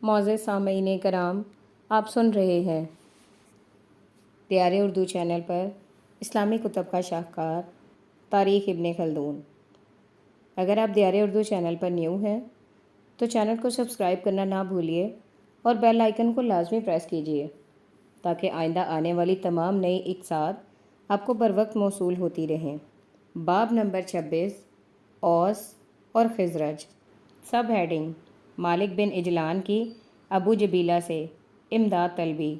معزز سامعین کرام، آپ سن رہے ہیں دیار اردو چینل پر اسلامی کتب کا شاہکار تاریخ ابن خلدون۔ اگر آپ دیار اردو چینل پر نیو ہیں تو چینل کو سبسکرائب کرنا نہ بھولیے اور بیل آئیکن کو لازمی پریس کیجیے تاکہ آئندہ آنے والی تمام نئی اقساط آپ کو بر وقت موصول ہوتی رہیں۔ باب نمبر 26 اوس اور خزرج۔ سب ہیڈنگ: مالک بن اجلان کی ابو جبیلہ سے امداد طلبی۔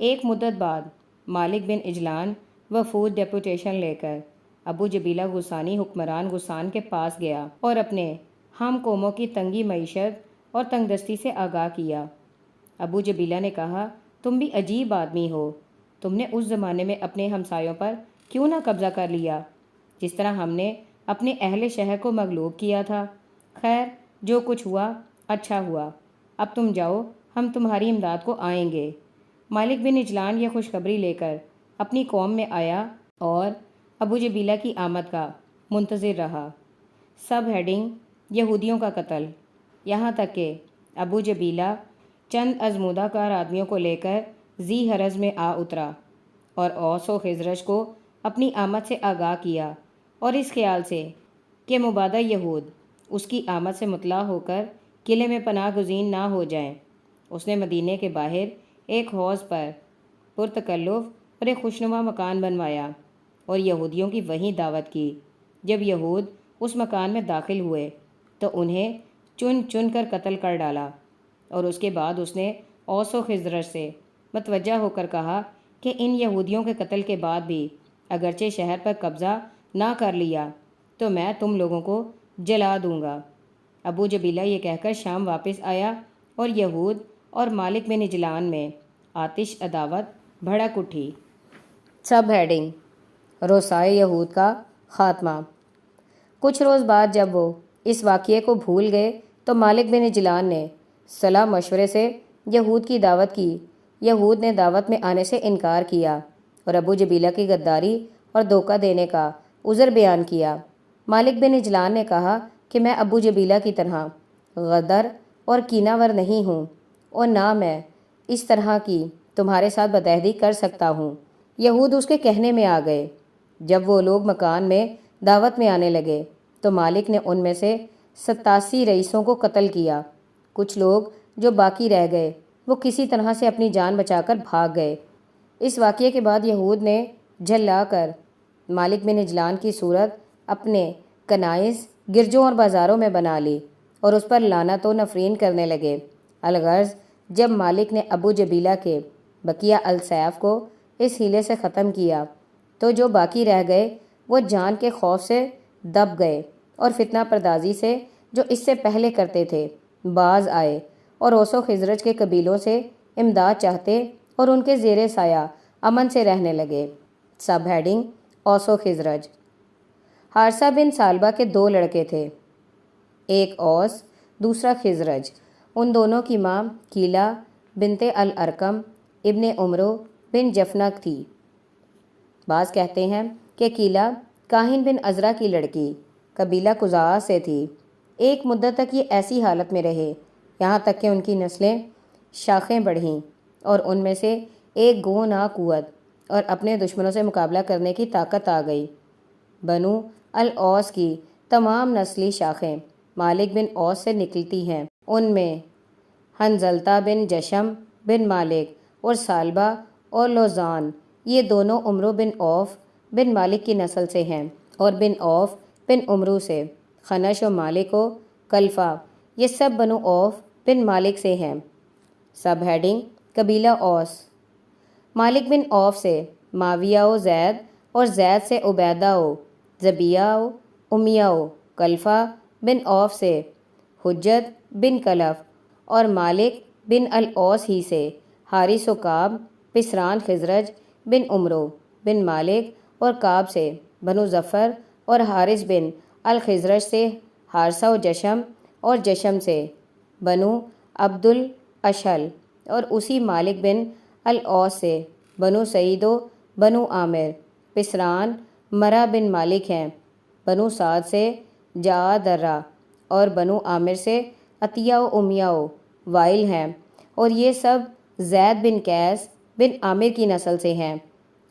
ایک مدت بعد مالک بن اجلان وفود ڈیپوٹیشن لے کر ابو جبیلہ غسانی حکمران غسان کے پاس گیا اور اپنے ہم قوموں کی تنگی معیشت اور تنگ دستی سے آگاہ کیا۔ ابو جبیلہ نے کہا، تم بھی عجیب آدمی ہو، تم نے اس زمانے میں اپنے ہمسایوں پر کیوں نہ قبضہ کر لیا جس طرح ہم نے اپنے اہل شہر کو مغلوب کیا تھا۔ خیر، جو کچھ ہوا اچھا ہوا، اب تم جاؤ، ہم تمہاری امداد کو آئیں گے۔ مالک بن اجلان یہ خوشخبری لے کر اپنی قوم میں آیا اور ابو جبیلہ کی آمد کا منتظر رہا۔ سب ہیڈنگ: یہودیوں کا قتل۔ یہاں تک کہ ابو جبیلہ چند ازمودہ کار آدمیوں کو لے کر ذی حرز میں آ اترا اور اوس و خزرج کو اپنی آمد سے آگاہ کیا، اور اس خیال سے کہ مبادہ یہود اس کی آمد سے مطلع ہو کر قلعے میں پناہ گزین نہ ہو جائیں، اس نے مدینے کے باہر ایک حوض پر پرتکلف اور ایک خوشنما مکان بنوایا اور یہودیوں کی وہیں دعوت کی۔ جب یہود اس مکان میں داخل ہوئے تو انہیں چن چن کر قتل کر ڈالا، اور اس کے بعد اس نے اوس و خزرج سے متوجہ ہو کر کہا کہ ان یہودیوں کے قتل کے بعد بھی اگرچہ شہر پر قبضہ نہ کر لیا تو میں تم لوگوں کو جلا دوں گا۔ ابو جبیلہ یہ کہہ کر شام واپس آیا اور یہود اور مالک بن اجلان میں آتش عداوت بھڑک اٹھی۔ سب ہیڈنگ: روسائے یہود کا خاتمہ۔ کچھ روز بعد جب وہ اس واقعے کو بھول گئے تو مالک بن اجلان نے صلاح مشورے سے یہود کی دعوت کی۔ یہود نے دعوت میں آنے سے انکار کیا اور ابو جبیلہ کی غداری اور دھوکہ دینے کا عذر بیان کیا۔ مالک بن اجلان نے کہا کہ میں ابو جبیلہ کی طرح غدر اور کینہ ور نہیں ہوں، اور نہ میں اس طرح کی تمہارے ساتھ بدعہدی کر سکتا ہوں۔ یہود اس کے کہنے میں آ گئے۔ جب وہ لوگ مکان میں دعوت میں آنے لگے تو مالک نے ان میں سے 87 رئیسوں کو قتل کیا۔ کچھ لوگ جو باقی رہ گئے وہ کسی طرح سے اپنی جان بچا کر بھاگ گئے۔ اس واقعے کے بعد یہود نے جھلا کر مالک بن اجلان کی صورت اپنے کنائس، گرجوں اور بازاروں میں بنا لی اور اس پر لعنت و نفرین کرنے لگے۔ الغرض جب مالک نے ابو جبیلہ کے بقیہ السیف کو اس حیلے سے ختم کیا تو جو باقی رہ گئے وہ جان کے خوف سے دب گئے اور فتنہ پردازی سے جو اس سے پہلے کرتے تھے باز آئے اور اوس و خزرج کے قبیلوں سے امداد چاہتے اور ان کے زیر سایہ امن سے رہنے لگے۔ سب ہیڈنگ: اوس و خزرج۔ حارثہ بن ثعلبہ کے 2 لڑکے تھے، ایک اوس دوسرا خزرج۔ ان دونوں کی ماں کیلہ بنت الارقم ابن عمرو بن جفنک تھی۔ بعض کہتے ہیں کہ کیلہ کاہن بن عزرہ کی لڑکی قبیلہ خزاعہ سے تھی۔ ایک مدت تک یہ ایسی حالت میں رہے یہاں تک کہ ان کی نسلیں شاخیں بڑھیں اور ان میں سے ایک گو نا قوت اور اپنے دشمنوں سے مقابلہ کرنے کی طاقت آ گئی۔ بنو الاوس کی تمام نسلی شاخیں مالک بن اوس سے نکلتی ہیں۔ ان میں حنظلتہ بن جشم بن مالک اور ثعلبہ اور لوزان یہ دونوں عمرو بن عوف بن مالک کی نسل سے ہیں، اور بن عوف بن عمرو سے خنش و مالک و کلفہ یہ سب بنو عوف بن مالک سے ہیں۔ سب ہیڈنگ: قبیلہ اوس۔ مالک بن عوف سے معاویہ و زید اور زید سے عبیدہ و زبیہ و امیہ و کلفہ بن عوف سے حجت بن کلف اور مالک بن الاوس ہی سے حارث و کعب پسران خزرج بن عمرو بن مالک اور کعب سے بنو ظفر اور حارث بن الخزرج سے حارثہ و جشم اور جشم سے بنو عبد الاشہل اور اسی مالک بن الاوس سے بنو سعید و بنو عامر۔ پسران مرہ بن مالک ہیں۔ بنو سعد سے جاء درہ اور بنو عامر سے عطیہ و امیہ و وائل ہیں، اور یہ سب زید بن قیس بن عامر کی نسل سے ہیں،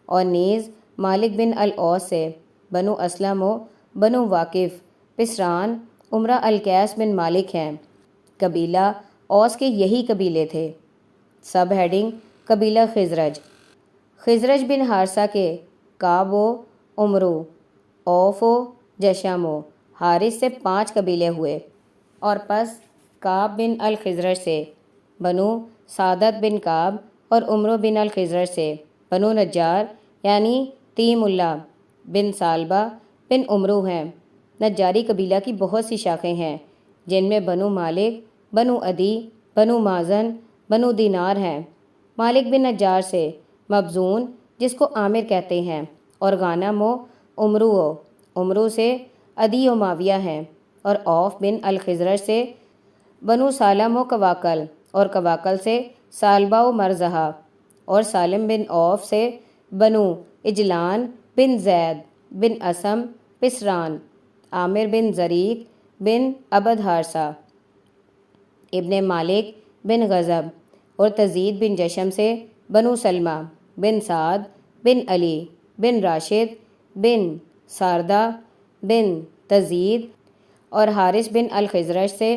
اور نیز مالک بن الاوس سے، بنو اسلم و بنو واقف پسران امرا القیس بن مالک ہیں۔ قبیلہ اوس کے یہی قبیلے تھے۔ سب ہیڈنگ قبیلہ خزرج۔ خزرج بن حارثہ کے کعب و عمرو، اوف و جشم و حارث سے 5 قبیلے ہوئے، اور پس کعب بن الخزرج سے بنو سعدت بن کعب، اور عمرو بن الخزرج سے بنو نجار یعنی تیم اللہ بن سالبہ بن عمرو ہیں۔ نجاری قبیلہ کی بہت سی شاخیں ہیں، جن میں بنو مالک، بنو عدی، بنو مازن، بنو دینار ہیں۔ مالک بن نجار سے مبزون، جس کو عامر کہتے ہیں، اور غانم و عمرو سے عدی و معاویہ ہیں، اور اوف بن الخزرج سے بنو سالم و قواقل، اور قواقل سے سالبہ و مرزہا، اور سالم بن اوف سے بنو اجلان بن زید بن اسم پسران، عامر بن زریق بن عبد حارثہ، ابن مالک بن غضب، اور تزید بن جشم سے بنو سلمہ بن سعد بن علی بن راشد بن ساردہ بن تزید، اور حارث بن الخزرج سے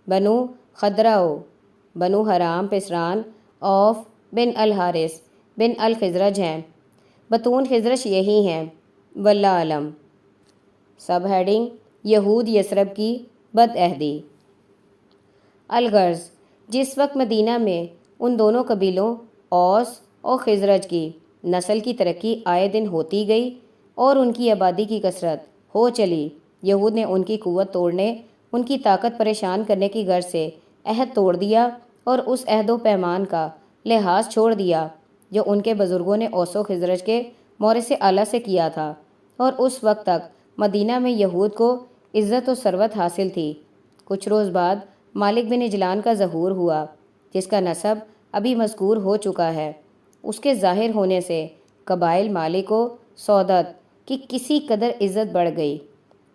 بنو خدرہ و بنو حرام پسران، اوف بن الحارث بن الخزرج ہیں۔ بطون خزرج یہی ہیں، واللہ علم۔ سب ہیڈنگ یہود یثرب کی بد عہدی۔ الغرض، جس وقت مدینہ میں ان دونوں قبیلوں اوس اور خزرج کی نسل کی ترقی آئے دن ہوتی گئی اور ان کی آبادی کی کثرت ہو چلی، یہود نے ان کی قوت توڑنے، ان کی طاقت پریشان کرنے کی غرض سے عہد توڑ دیا، اور اس عہد و پیمان کا لحاظ چھوڑ دیا جو ان کے بزرگوں نے اوس و خزرج کے مورث اعلیٰ سے کیا تھا، اور اس وقت تک مدینہ میں یہود کو عزت و ثروت حاصل تھی۔ کچھ روز بعد مالک بن اجلان کا ظہور ہوا، جس کا نسب ابھی مذکور ہو چکا ہے۔ اس کے ظاہر ہونے سے قبائل مالک و سعودت کی کسی قدر عزت بڑھ گئی۔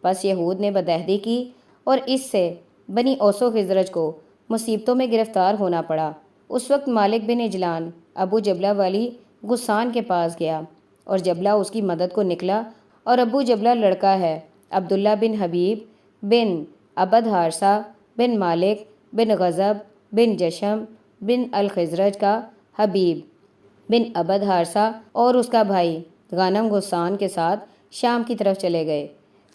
پس یہود نے بدعہدی کی، اور اس سے بنی اوس و خزرج کو مصیبتوں میں گرفتار ہونا پڑا۔ اس وقت مالک بن اجلان ابو جبلہ والی غسان کے پاس گیا، اور جبلہ اس کی مدد کو نکلا، اور ابو جبلہ لڑکا ہے عبداللہ بن حبیب بن عبد حارثہ بن مالک بن غضب بن جشم بن الخزرج کا حبیب بن عبد حارثہ اور اس کا بھائی غانم غسان کے ساتھ شام کی طرف چلے گئے۔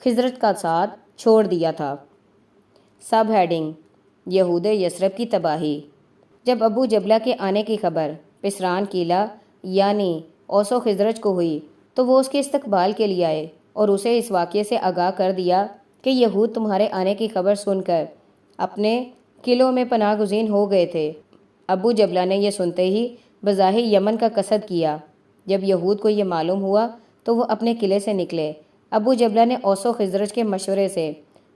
خزرج کا ساتھ چھوڑ دیا تھا۔ سب ہیڈنگ یہود یثرب کی تباہی۔ جب ابو جبلہ کے آنے کی خبر پسران قلعہ یعنی اوس و خزرج کو ہوئی تو وہ اس کے استقبال کے لیے آئے اور اسے اس واقعے سے آگاہ کر دیا کہ یہود تمہارے آنے کی خبر سن کر اپنے قلعوں میں پناہ گزین ہو گئے تھے۔ ابو جبلہ نے یہ سنتے ہی بظاہر یمن کا قصد کیا۔ جب یہود کو یہ معلوم ہوا تو وہ اپنے قلعے سے نکلے۔ ابو جبلہ نے اوس و خزرج کے مشورے سے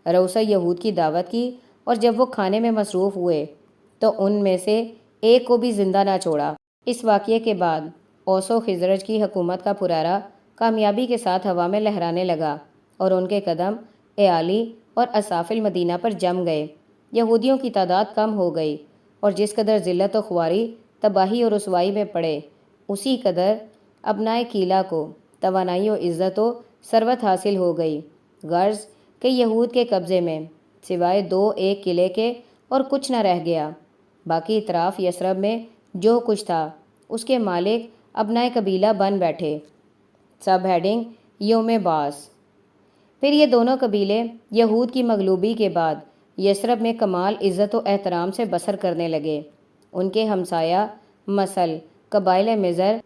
روسہ یہود کی دعوت کی، اور جب وہ کھانے میں مصروف ہوئے تو ان میں سے ایک کو بھی زندہ نہ چھوڑا۔ اس واقعے کے بعد اوس و خزرج کی حکومت کا پرارا کامیابی کے ساتھ ہوا میں لہرانے لگا، اور ان کے قدم ایالی اور اصافل مدینہ پر جم گئے۔ یہودیوں کی تعداد کم ہو گئی، اور جس قدر ذلت و خواری، تباہی اور رسوائی میں پڑے، اسی قدر ابنائے قلعہ کو توانائی و عزت و ثروت حاصل ہو گئی۔ غرض کہ یہود کے قبضے میں سوائے 2-1 قلعے کے اور کچھ نہ رہ گیا۔ باقی اطراف یثرب میں جو کچھ تھا اس کے مالک ابنائے قبیلہ بن بیٹھے۔ سب ہیڈنگ یوم بعث۔ پھر یہ دونوں قبیلے یہود کی مغلوبی کے بعد یثرب میں کمال عزت و احترام سے بسر کرنے لگے۔ ان کے ہمسایہ مثل قبائل مضر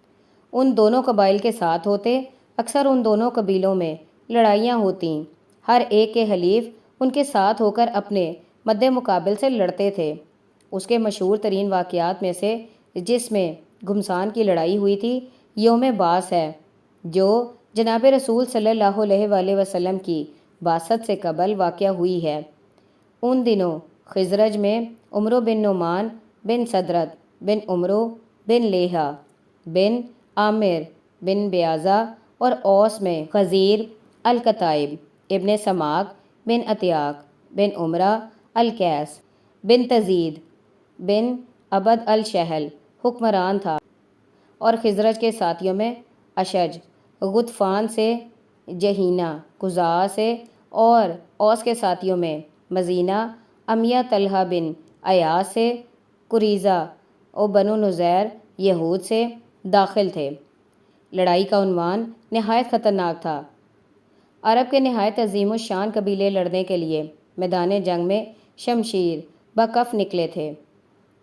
ان دونوں قبائل کے ساتھ ہوتے، اکثر ان دونوں قبیلوں میں لڑائیاں ہوتیں، ہر ایک کے حلیف ان کے ساتھ ہو کر اپنے مد مقابل سے لڑتے تھے۔ اس کے مشہور ترین واقعات میں سے جس میں گھمسان کی لڑائی ہوئی تھی یوم بعث ہے، جو جناب رسول صلی اللہ علیہ وآلہ وسلم کی بعثت سے قبل واقع ہوئی ہے۔ ان دنوں خزرج میں عمرو بن نعمان بن صدرت بن عمرو بن لیہا بن عامر بن بیازا، اور اوس میں غزیر الکتائب ابن سماک بن اتیاق بن عمرہ القیس بن تزید بن عبد الشہل حکمران تھا، اور خزرج کے ساتھیوں میں اشج غطفان سے، جہینہ خزاعہ سے، اور اوس کے ساتھیوں میں مزینہ امیہ طلحہ بن ایاس سے، قریظہ اور بنو نذیر یہود سے داخل تھے۔ لڑائی کا عنوان نہایت خطرناک تھا۔ عرب کے نہایت عظیم الشان قبیلے لڑنے کے لیے میدان جنگ میں شمشیر بکف نکلے تھے۔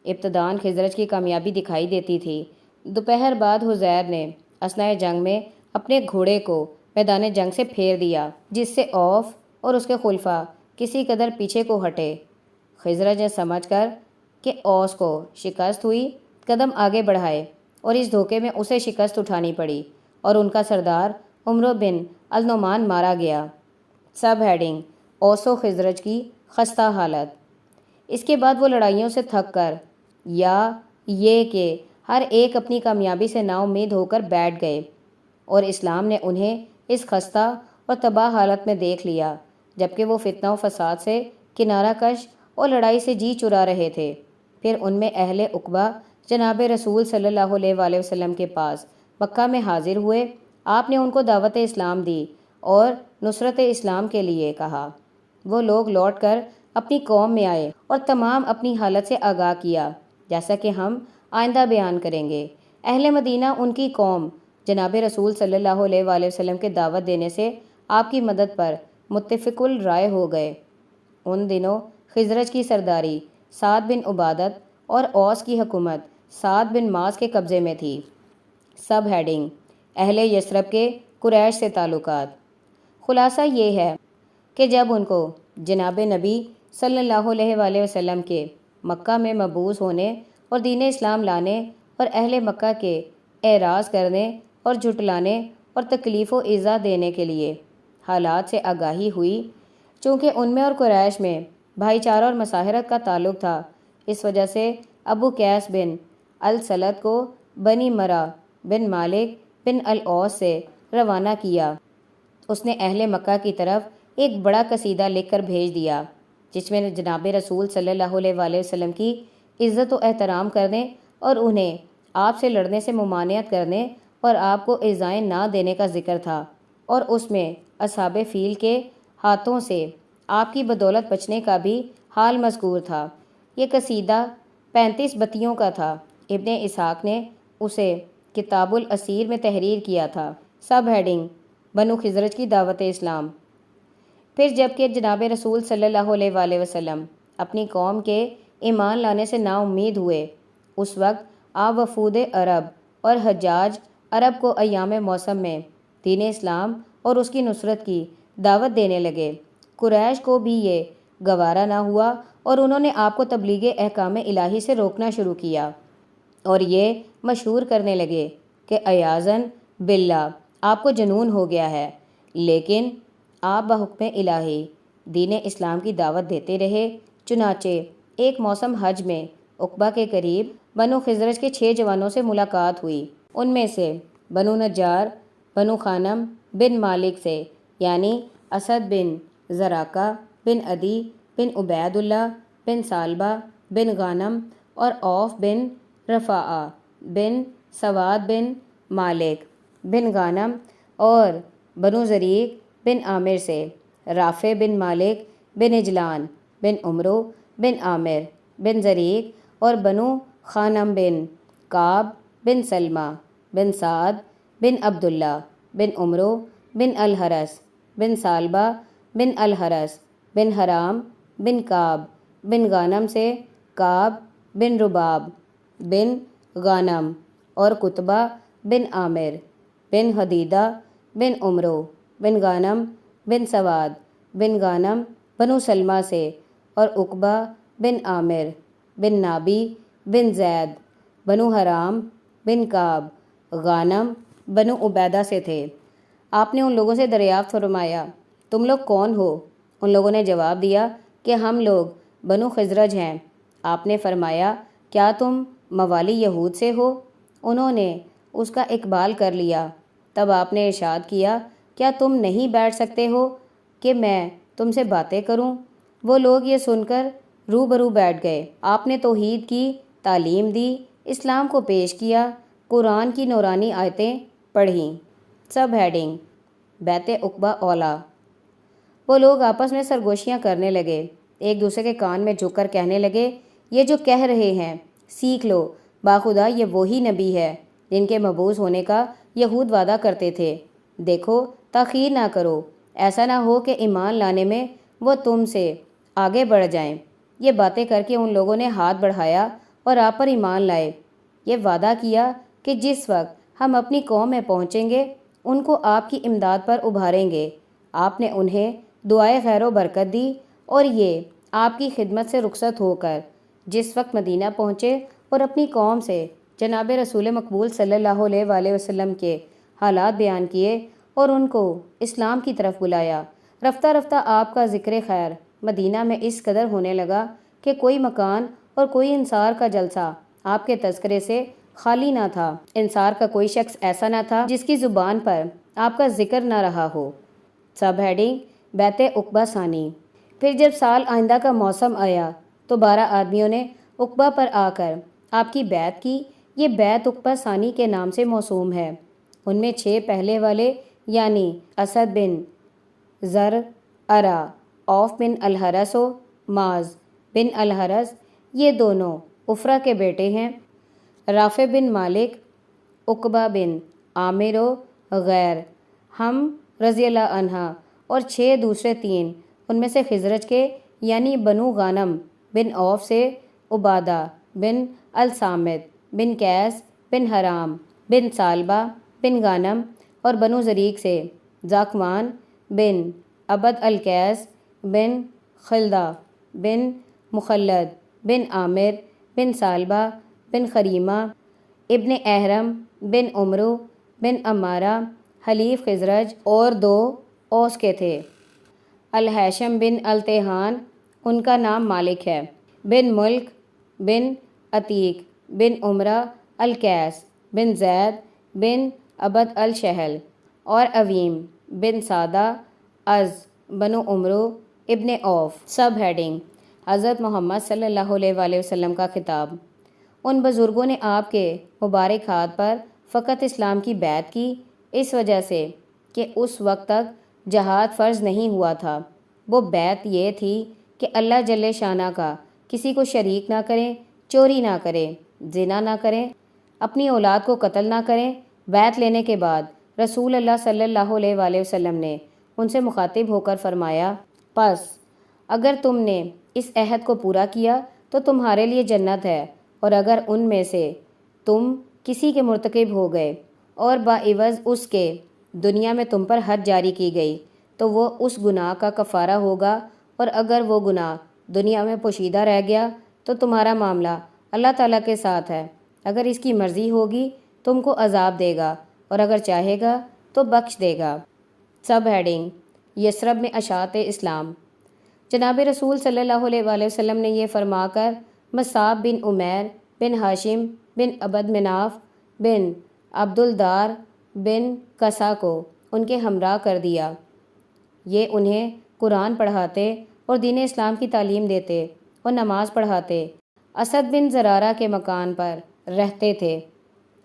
ابتداً خزرج کی کامیابی دکھائی دیتی تھی۔ دوپہر بعد حزیر نے اثناء جنگ میں اپنے گھوڑے کو میدان جنگ سے پھیر دیا، جس سے اوف اور اس کے خلفاء کسی قدر پیچھے کو ہٹے۔ خزرج نے سمجھ کر کہ اوس کو شکست ہوئی، قدم آگے بڑھائے، اور اس دھوکے میں اسے شکست اٹھانی پڑی اور ان کا سردار عمرو بن النعمان مارا گیا۔ سب ہیڈنگ: اوس و خزرج کی خستہ حالت۔ اس کے بعد وہ لڑائیوں سے تھک کر، یا یہ کہ ہر ایک اپنی کامیابی سے نا امید ہو کر بیٹھ گئے، اور اسلام نے انہیں اس خستہ اور تباہ حالت میں دیکھ لیا، جبکہ وہ فتنہ و فساد سے کنارہ کش اور لڑائی سے جی چرا رہے تھے۔ پھر ان میں اہل عقبہ جناب رسول صلی اللہ علیہ وآلہ وسلم کے پاس مکہ میں حاضر ہوئے۔ آپ نے ان کو دعوت اسلام دی اور نصرت اسلام کے لیے کہا۔ وہ لوگ لوٹ کر اپنی قوم میں آئے اور تمام اپنی حالت سے آگاہ کیا، جیسا کہ ہم آئندہ بیان کریں گے۔ اہل مدینہ ان کی قوم جناب رسول صلی اللہ علیہ وآلہ وسلم کے دعوت دینے سے آپ کی مدد پر متفق الرائے ہو گئے۔ ان دنوں خزرج کی سرداری سعد بن عبادت اور اوس کی حکومت سعد بن معاذ کے قبضے میں تھی۔ سب ہیڈنگ: اہل یثرب کے قریش سے تعلقات۔ خلاصہ یہ ہے کہ جب ان کو جناب نبی صلی اللہ علیہ وآلہ وسلم کے مکہ میں مبعوث ہونے اور دین اسلام لانے اور اہل مکہ کے اعراض کرنے اور جھٹلانے اور تکلیف و ایذا دینے کے لیے حالات سے آگاہی ہوئی، چونکہ ان میں اور قریش میں بھائی چارہ اور مساہرت کا تعلق تھا، اس وجہ سے ابو قیس بن السلط کو بنی مرہ بن مالک بن الاوس سے روانہ کیا۔ اس نے اہل مکہ کی طرف ایک بڑا قصیدہ لکھ کر بھیج دیا، جس میں جناب رسول صلی اللہ علیہ وآلہ وسلم کی عزت و احترام کرنے اور انہیں آپ سے لڑنے سے ممانعت کرنے اور آپ کو ایذائیں نہ دینے کا ذکر تھا، اور اس میں اصحاب فیل کے ہاتھوں سے آپ کی بدولت بچنے کا بھی حال مذکور تھا۔ یہ قصیدہ 35 بتیوں کا تھا۔ ابن اسحاق نے اسے کتاب الاسیر میں تحریر کیا تھا۔ سب ہیڈنگ: بنو خزرج کی دعوت اسلام۔ پھر جب کہ جناب رسول صلی اللہ علیہ وآلہ وسلم اپنی قوم کے ایمان لانے سے نا امید ہوئے، اس وقت آپ وفود عرب اور حجاج عرب کو ایام موسم میں دین اسلام اور اس کی نصرت کی دعوت دینے لگے۔ قریش کو بھی یہ گوارا نہ ہوا اور انہوں نے آپ کو تبلیغ احکام الہی سے روکنا شروع کیا، اور یہ مشہور کرنے لگے کہ عیاذاً باللہ آپ کو جنون ہو گیا ہے۔ لیکن آپ بحکم الہی دین اسلام کی دعوت دیتے رہے۔ چنانچہ ایک موسم حج میں عقبہ کے قریب بنو خزرج کے 6 جوانوں سے ملاقات ہوئی۔ ان میں سے بنو نجار بنو خانم بن مالک سے، یعنی اسد بن زراقہ بن عدی بن عبید اللہ بن سالبہ بن غانم، اور اوف بن رفاعہ بن سواد بن مالک بن غانم، اور بنو زریق بن عامر سے رافع بن مالک بن اجلان بن عمرو بن عامر بن زریق، اور بنو خانم بن کعب بن سلمہ بن سعد بن عبداللہ بن عمرو بن الحرس بن سالبہ بن الحرس بن حرام بن کعب بن غانم سے کعب بن رباب بن غانم، اور قطبہ بن عامر بن حدیدہ بن عمرو بن غانم بن سواد بن غانم بنو سلمہ سے، اور عقبہ بن عامر بن نابی بن زید بنو حرام بن کعب غانم بنو عبیدہ سے تھے۔ آپ نے ان لوگوں سے دریافت فرمایا، تم لوگ کون ہو؟ ان لوگوں نے جواب دیا کہ ہم لوگ بنو خزرج ہیں۔ آپ نے فرمایا، کیا تم موالی یہود سے ہو؟ انہوں نے اس کا اقبال کر لیا۔ تب آپ نے ارشاد کیا، کیا تم نہیں بیٹھ سکتے ہو کہ میں تم سے باتیں کروں؟ وہ لوگ یہ سن کر روبرو بیٹھ گئے۔ آپ نے توحید کی تعلیم دی، اسلام کو پیش کیا، قرآن کی نورانی آیتیں پڑھیں۔ سب ہیڈنگ: بیت عقبہ اولیٰ۔ وہ لوگ آپس میں سرگوشیاں کرنے لگے، ایک دوسرے کے کان میں جھک کر کہنے لگے، یہ جو کہہ رہے ہیں سیکھ لو، باخدا یہ وہی نبی ہے جن کے مبعوث ہونے کا یہود وعدہ کرتے تھے۔ دیکھو تاخیر نہ کرو، ایسا نہ ہو کہ ایمان لانے میں وہ تم سے آگے بڑھ جائیں۔ یہ باتیں کر کے ان لوگوں نے ہاتھ بڑھایا اور آپ پر ایمان لائے۔ یہ وعدہ کیا کہ جس وقت ہم اپنی قوم میں پہنچیں گے ان کو آپ کی امداد پر ابھاریں گے۔ آپ نے انہیں دعائے خیر و برکت دی اور یہ آپ کی خدمت سے رخصت ہو کر جس وقت مدینہ پہنچے اور اپنی قوم سے جناب رسول مقبول صلی اللہ علیہ وآلہ وسلم کے حالات بیان کیے اور ان کو اسلام کی طرف بلایا، رفتہ رفتہ آپ کا ذکر خیر مدینہ میں اس قدر ہونے لگا کہ کوئی مکان اور کوئی انصار کا جلسہ آپ کے تذکرے سے خالی نہ تھا۔ انصار کا کوئی شخص ایسا نہ تھا جس کی زبان پر آپ کا ذکر نہ رہا ہو۔ سب ہیڈنگ: بیت عقبہ ثانی۔ پھر جب سال آئندہ کا موسم آیا تو 12 آدمیوں نے عقبہ پر آ کر آپ کی بیعت کی۔ یہ بیت عقبہ ثانی کے نام سے موسوم ہے۔ ان میں 6 پہلے والے یعنی اسد بن زر ارا، اوف بن الحرس و معاذ بن الحرس، یہ دونوں عفرہ کے بیٹے ہیں۔ رافع بن مالک، عقبہ بن عامر و غیر ہم رضی اللہ عنہ، اور 6 دوسرے 3 ان میں سے خزرج کے یعنی بنو غانم بن عوف سے عبادہ بن الصامت بن قیس بن حرام بن ثعلبہ بن غانم، اور بنو زریق سے ذاکوان بن عبد القیس بن خلدہ بن مخلد بن عامر بن ثعلبہ بن خریمہ ابن احرم بن عمرو بن عمارہ حلیف خزرج، اور 2 اوس کے تھے۔ الہیشم بن التحان، ان کا نام مالک ہے، بن ملک بن عتیق بن عمرہ القیس بن زید بن عبد الشہل، اور اویم بن سعدہ از بنو عمرو ابن عوف۔ سب ہیڈنگ: حضرت محمد صلی اللہ علیہ وآلہ وسلم کا خطاب۔ ان بزرگوں نے آپ کے مبارک ہاتھ پر فقط اسلام کی بیعت کی، اس وجہ سے کہ اس وقت تک جہاد فرض نہیں ہوا تھا۔ وہ بیعت یہ تھی کہ اللہ جل شانہ کا کسی کو شریک نہ کریں، چوری نہ کریں، زنا نہ کریں، اپنی اولاد کو قتل نہ کریں۔ بیعت لینے کے بعد رسول اللہ صلی اللہ علیہ وآلہ وسلم نے ان سے مخاطب ہو کر فرمایا، پس اگر تم نے اس عہد کو پورا کیا تو تمہارے لیے جنت ہے، اور اگر ان میں سے تم کسی کے مرتکب ہو گئے اور باعوض اس کے دنیا میں تم پر حد جاری کی گئی تو وہ اس گناہ کا کفارہ ہوگا، اور اگر وہ گناہ دنیا میں پوشیدہ رہ گیا تو تمہارا معاملہ اللہ تعالیٰ کے ساتھ ہے۔ اگر اس کی مرضی ہوگی تم کو عذاب دے گا، اور اگر چاہے گا تو بخش دے گا۔ سب ہیڈنگ: یثرب میں اشاعت اسلام۔ جناب رسول صلی اللہ علیہ وآلہ وسلم نے یہ فرما کر مصعب بن عمیر بن ہاشم بن عبد مناف بن عبدالدار بن قصا کو ان کے ہمراہ کر دیا۔ یہ انہیں قرآن پڑھاتے اور دین اسلام کی تعلیم دیتے اور نماز پڑھاتے۔ اسد بن زرارہ کے مکان پر رہتے تھے۔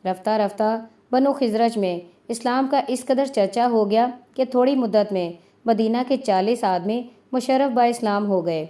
رفتہ رفتہ بنو خزرج میں اسلام کا اس قدر چرچا ہو گیا کہ تھوڑی مدت میں مدینہ کے 40 آدمی مشرف با اسلام ہو گئے۔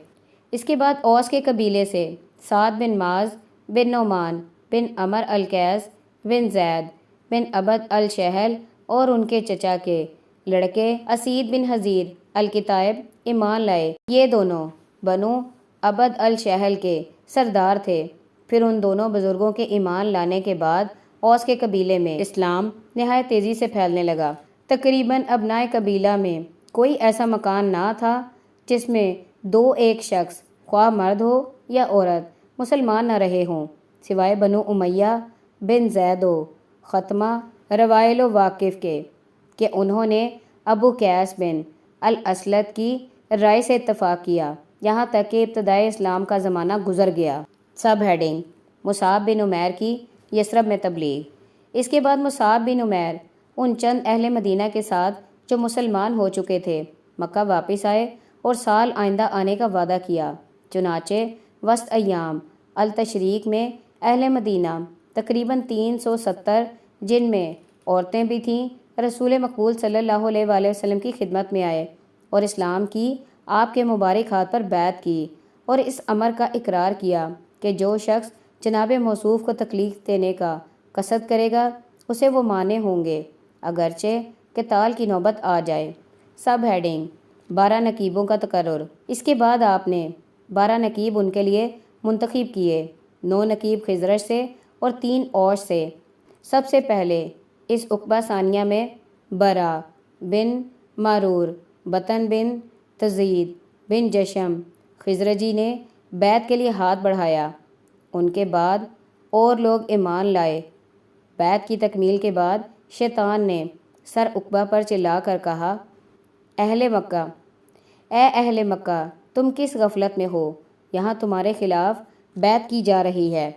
اس کے بعد اوس کے قبیلے سے سعد بن معاذ بن نعمان بن عمر القیس بن زید بن عبد الشہل اور ان کے چچا کے لڑکے اسید بن حضیر الکتائب ایمان لائے۔ یہ دونوں بنو عبد الشہل کے سردار تھے۔ پھر ان دونوں بزرگوں کے ایمان لانے کے بعد اوس کے قبیلے میں اسلام نہایت تیزی سے پھیلنے لگا۔ تقریباً ابنائے قبیلہ میں کوئی ایسا مکان نہ تھا جس میں 2 شخص خواہ مرد ہو یا عورت مسلمان نہ رہے ہوں، سوائے بنو امیہ بن زید و ختمہ روائل و واقف کے کہ انہوں نے ابو قیس بن الاسلط کی رائے سے اتفاق کیا، یہاں تک کہ ابتدائے اسلام کا زمانہ گزر گیا۔ سب ہیڈنگ: مصعب بن عمیر کی یثرب میں تبلیغ۔ اس کے بعد مصعب بن عمیر ان چند اہل مدینہ کے ساتھ جو مسلمان ہو چکے تھے مکہ واپس آئے اور سال آئندہ آنے کا وعدہ کیا۔ چنانچہ وسط ایام التشریق میں اہل مدینہ تقریباً 370 جن میں عورتیں بھی تھیں رسول مقبول صلی اللہ علیہ وآلہ وسلم کی خدمت میں آئے اور اسلام کی آپ کے مبارک ہاتھ پر بیعت کی اور اس امر کا اقرار کیا کہ جو شخص جناب موصوف کو تکلیف دینے کا قصد کرے گا اسے وہ مانے ہوں گے اگرچہ قتال کی نوبت آ جائے۔ سب ہیڈنگ 12 نقیبوں کا تقرر۔ اس کے بعد آپ نے 12 نقیب ان کے لیے منتخب کیے، 9 نقیب خزرج سے اور 3 اوس سے۔ سب سے پہلے اس عقبہ ثانیہ میں برا بن معرور بطن بن تزید بن جشم خزرجی نے بیعت کے لیے ہاتھ بڑھایا۔ ان کے بعد اور لوگ ایمان لائے۔ بیعت کی تکمیل کے بعد شیطان نے سر عقبہ پر چلا کر کہا، اہل مکہ، اے اہل مکہ، تم کس غفلت میں ہو؟ یہاں تمہارے خلاف بیعت کی جا رہی ہے۔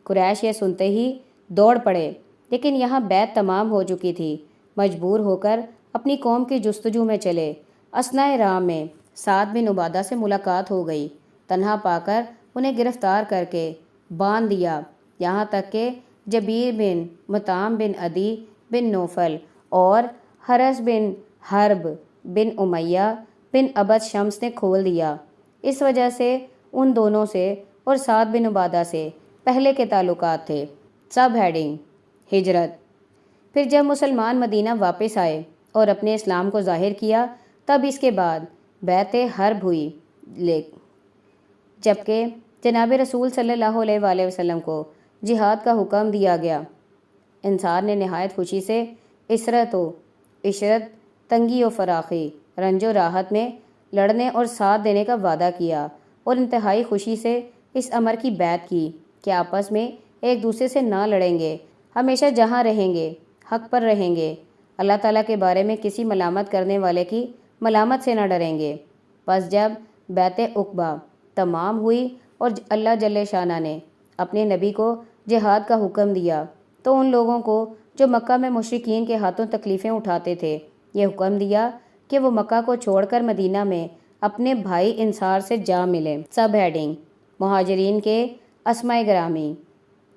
قریش یہ سنتے ہی دوڑ پڑے، لیکن یہاں بیعت تمام ہو چکی تھی۔ مجبور ہو کر اپنی قوم کی جستجو میں چلے۔ اثناء راہ میں سعد بن عبادہ سے ملاقات ہو گئی۔ تنہا پا کر انہیں گرفتار کر کے باندھ دیا، یہاں تک کہ جبیر بن مطعم بن عدی بن نوفل اور حرس بن حرب بن امیہ بن عبد شمس نے کھول دیا۔ اس وجہ سے ان دونوں سے اور سعد بن عبادہ سے پہلے کے تعلقات تھے۔ سب ہیڈنگ ہجرت۔ پھر جب مسلمان مدینہ واپس آئے اور اپنے اسلام کو ظاہر کیا تب اس کے بعد بیعت حرب ہوئی، جبکہ جناب رسول صلی اللہ علیہ وآلہ وسلم کو جہاد کا حکم دیا گیا۔ انصار نے نہایت خوشی سے عشرت و عشرت، تنگی و فراخی، رنج و راحت میں لڑنے اور ساتھ دینے کا وعدہ کیا اور انتہائی خوشی سے اس امر کی بیعت کی کہ آپس میں ایک دوسرے سے نہ لڑیں گے، ہمیشہ جہاں رہیں گے حق پر رہیں گے، اللہ تعالیٰ کے بارے میں کسی ملامت کرنے والے کی ملامت سے نہ ڈریں گے۔ پس جب بیعت عقبہ تمام ہوئی اور اللہ جل شانہ نے اپنے نبی کو جہاد کا حکم دیا تو ان لوگوں کو جو مکہ میں مشرکین کے ہاتھوں تکلیفیں اٹھاتے تھے یہ حکم دیا کہ وہ مکہ کو چھوڑ کر مدینہ میں اپنے بھائی انصار سے جا ملے۔ سب ہیڈنگ مہاجرین کے اسماء گرامی۔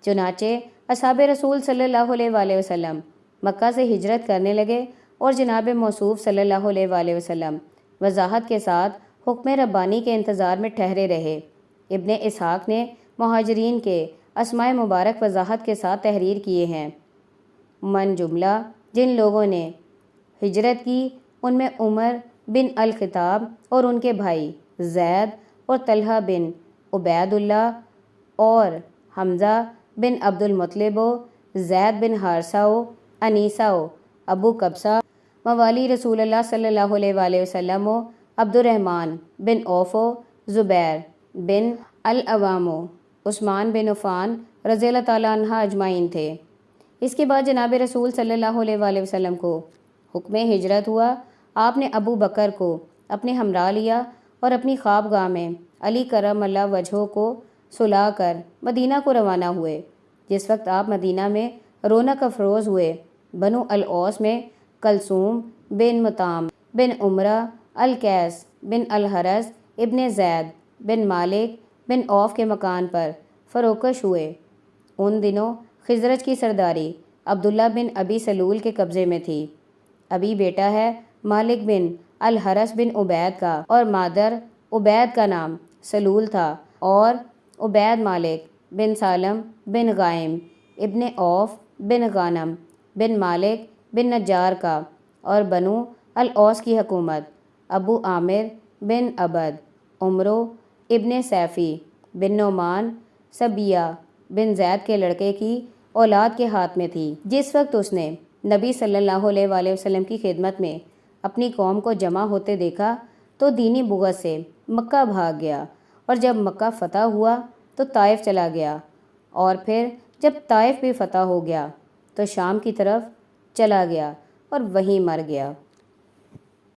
چنانچہ اصحاب رسول صلی اللہ علیہ وآلہ وسلم مکہ سے ہجرت کرنے لگے اور جناب موصوف صلی اللہ علیہ وآلہ وسلم وضاحت کے ساتھ حکم ربانی کے انتظار میں ٹھہرے رہے۔ ابن اسحاق نے مہاجرین کے اسماء مبارک وضاحت کے ساتھ تحریر کیے ہیں۔ من جملہ جن لوگوں نے ہجرت کی ان میں عمر بن الخطاب اور ان کے بھائی زید اور طلحہ بن عبید اللہ اور حمزہ بن عبد المطلب و زید بن حارثہ و انیسہ و ابو قبصہ موالی رسول اللہ صلی اللہ علیہ وآلہ وسلم و عبد الرحمن بن عوف و زبیر بن العوام و عثمان بن عفان رضی اللہ تعالیٰ عنہ اجمعین تھے۔ اس کے بعد جناب رسول صلی اللہ علیہ وآلہ وسلم کو حکم ہجرت ہوا۔ آپ نے ابو بکر کو اپنے ہمراہ لیا اور اپنی خوابگاہ میں علی کرم اللہ وجہہ کو سلا کر مدینہ کو روانہ ہوئے۔ جس وقت آپ مدینہ میں رونق افروز ہوئے، بنو الاوس میں کلثوم بن مطعم بن عمرہ الکیس بن الحرز ابن زید بن مالک بن عوف کے مکان پر فروکش ہوئے۔ ان دنوں خزرج کی سرداری عبداللہ بن ابی سلول کے قبضے میں تھی۔ ابی بیٹا ہے مالک بن الحرس بن عبید کا اور مادر عبید کا نام سلول تھا، اور عبید مالک بن سالم بن غائم ابن عوف بن غانم بن مالک بن نجار کا، اور بنو الاوس کی حکومت ابو عامر بن عبد عمرو ابن سیفی بن نعمان سبیہ بن زید کے لڑکے کی اولاد کے ہاتھ میں تھی۔ جس وقت اس نے نبی صلی اللہ علیہ وآلہ وسلم کی خدمت میں اپنی قوم کو جمع ہوتے دیکھا تو دینی بغض سے مکہ بھاگ گیا، اور جب مکہ فتح ہوا تو طائف چلا گیا، اور پھر جب طائف بھی فتح ہو گیا تو شام کی طرف چلا گیا اور وہیں مر گیا۔